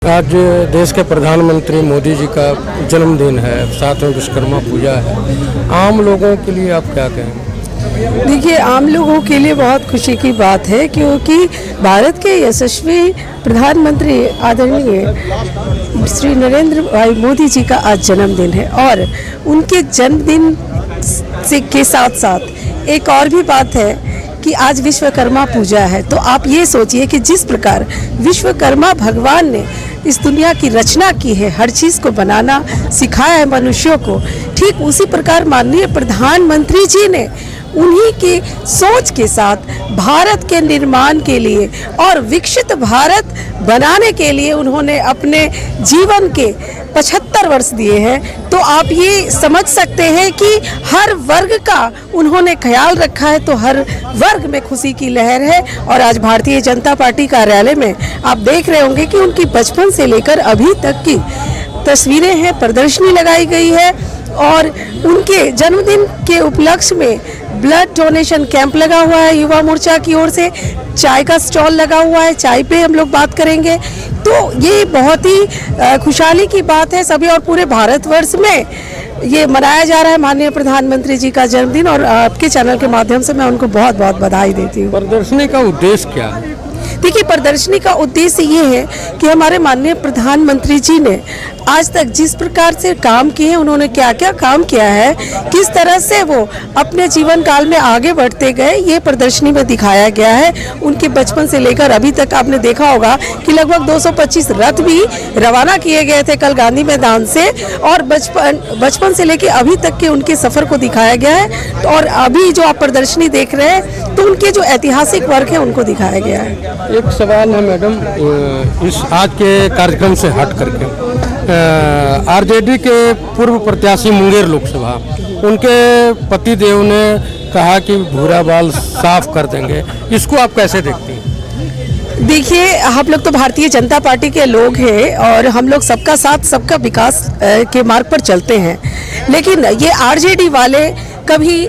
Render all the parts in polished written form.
आज देश के प्रधानमंत्री मोदी जी का जन्मदिन है, साथ में विश्वकर्मा पूजा है। आम लोगों के लिए आप क्या कहें? देखिए, आम लोगों के लिए बहुत खुशी की बात है क्योंकि भारत के यशस्वी प्रधानमंत्री आदरणीय श्री नरेंद्र भाई मोदी जी का आज जन्मदिन है और उनके जन्मदिन के साथ साथ एक और भी बात है कि आज विश्वकर्मा पूजा है। तो आप ये सोचिए कि जिस प्रकार विश्वकर्मा भगवान ने इस दुनिया की रचना की है, हर चीज़ को बनाना सिखाया है मनुष्यों को, ठीक उसी प्रकार माननीय प्रधानमंत्री जी ने उन्हीं की सोच के साथ भारत के निर्माण के लिए और विकसित भारत बनाने के लिए उन्होंने अपने जीवन के 75 वर्ष दिए हैं। तो आप ये समझ सकते हैं कि हर वर्ग का उन्होंने ख्याल रखा है, तो हर वर्ग में खुशी की लहर है। और आज भारतीय जनता पार्टी कार्यालय में आप देख रहे होंगे कि उनकी बचपन से लेकर अभी तक की तस्वीरें हैं, प्रदर्शनी लगाई गई है और उनके जन्मदिन के उपलक्ष्य में ब्लड डोनेशन कैंप लगा हुआ है युवा मोर्चा की ओर से, चाय का स्टॉल लगा हुआ है, चाय पे हम लोग बात करेंगे। तो ये बहुत ही खुशहाली की बात है सभी, और पूरे भारतवर्ष में ये मनाया जा रहा है माननीय प्रधानमंत्री जी का जन्मदिन। और आपके चैनल के माध्यम से मैं उनको बहुत बहुत बधाई देती हूँ। प्रदर्शनी का उद्देश्य क्या है? देखिए, प्रदर्शनी का उद्देश्य ये है कि हमारे माननीय प्रधानमंत्री जी ने आज तक जिस प्रकार से काम किए हैं, उन्होंने क्या क्या काम किया है, किस तरह से वो अपने जीवन काल में आगे बढ़ते गए, ये प्रदर्शनी में दिखाया गया है। उनके बचपन से लेकर अभी तक आपने देखा होगा कि लगभग 225 रथ भी रवाना किए गए थे कल गांधी मैदान से, और बचपन से लेकर अभी तक के उनके सफ़र को दिखाया गया है। और अभी जो आप प्रदर्शनी देख रहे हैं, तो उनके जो ऐतिहासिक वर्क है उनको दिखाया गया है। एक सवाल है मैडम, इस आज के कार्यक्रम से हट करके आरजेडी के पूर्व प्रत्याशी मुंगेर लोकसभा, उनके पतिदेव ने कहा कि भूरा बाल साफ कर देंगे, इसको आप कैसे देखती हैं? देखिए, हम लोग तो भारतीय जनता पार्टी के लोग हैं और हम लोग सबका साथ सबका विकास के मार्ग पर चलते हैं, लेकिन ये आरजेडी वाले कभी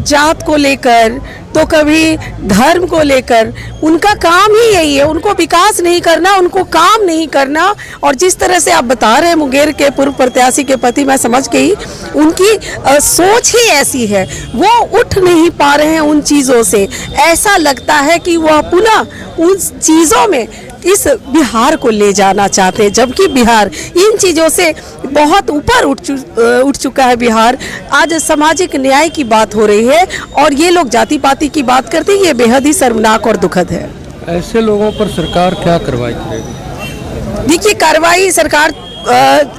जात को लेकर तो कभी धर्म को लेकर, उनका काम ही यही है, उनको विकास नहीं करना, उनको काम नहीं करना। और जिस तरह से आप बता रहे हैं मुंगेर के पूर्व प्रत्याशी के पति, मैं समझ गई, उनकी सोच ही ऐसी है, वो उठ नहीं पा रहे हैं उन चीज़ों से। ऐसा लगता है कि वह पुनः उन चीज़ों में इस बिहार को ले जाना चाहते हैं, जबकि बिहार इन चीज़ों से बहुत ऊपर उठ चुका है। बिहार आज सामाजिक न्याय की बात हो रही है और ये लोग जाति पाति की बात करते हैं, ये बेहद ही शर्मनाक और दुखद है। ऐसे लोगों पर सरकार क्या कार्रवाई करेगी? देखिए, कार्रवाई सरकार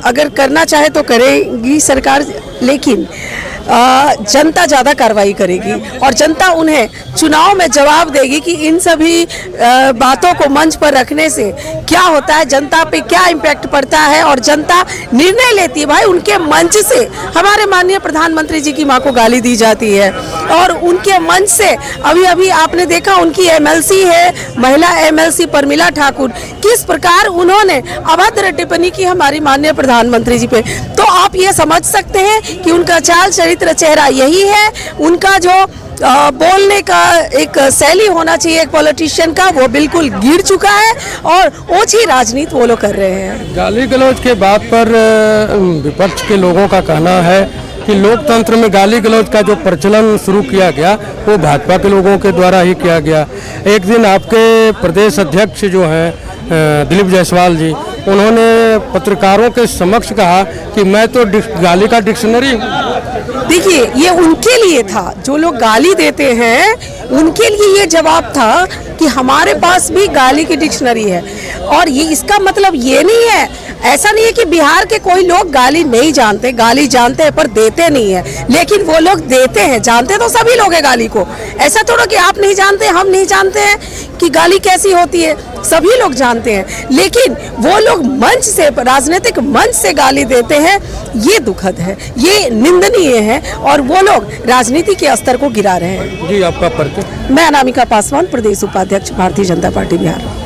अगर करना चाहे तो करेगी सरकार, लेकिन जनता ज़्यादा कार्रवाई करेगी और जनता उन्हें चुनाव में जवाब देगी कि इन सभी बातों को मंच पर रखने से क्या होता है, जनता पे क्या इम्पैक्ट पड़ता है, और जनता निर्णय लेती है। भाई, उनके मंच से हमारे माननीय प्रधानमंत्री जी की मां को गाली दी जाती है और उनके मंच से अभी अभी आपने देखा उनकी एमएलसी है, महिला एमएलसी परमिला ठाकुर, किस प्रकार उन्होंने अभद्र टिप्पणी की हमारी माननीय प्रधानमंत्री जी पे। तो आप ये समझ सकते हैं कि उनका चाल चरित्र चेहरा यही है, उनका जो बोलने का एक शैली होना चाहिए एक पॉलिटिशियन का, वो बिल्कुल गिर चुका है और ओछी राजनीति वो लोग कर रहे हैं। गाली गलौज के बात पर विपक्ष के लोगों का कहना है कि लोकतंत्र में गाली गलौज का जो प्रचलन शुरू किया गया वो भाजपा के लोगों के द्वारा ही किया गया। एक दिन आपके प्रदेश अध्यक्ष जो हैं दिलीप जायसवाल जी, उन्होंने पत्रकारों के समक्ष कहा कि मैं तो गाली का डिक्शनरी हूँ। देखिए, ये उनके लिए था, जो लोग गाली देते हैं उनके लिए ये जवाब था कि हमारे पास भी गाली की डिक्शनरी है। और ये इसका मतलब ये नहीं है, ऐसा नहीं है कि बिहार के कोई लोग गाली नहीं जानते, गाली जानते हैं पर देते नहीं है, लेकिन वो लोग देते हैं। जानते तो सभी लोग हैं गाली को, ऐसा थोड़ा कि आप नहीं जानते, हम नहीं जानते हैं कि गाली कैसी होती है, सभी लोग जानते हैं। लेकिन वो लोग मंच से, राजनीतिक मंच से गाली देते हैं, ये दुखद है, ये निंदनीय है और वो लोग राजनीति के स्तर को गिरा रहे हैं। जी, आपका परिचय? मैं अनामिका पासवान, प्रदेश उपाध्यक्ष भारतीय जनता पार्टी बिहार।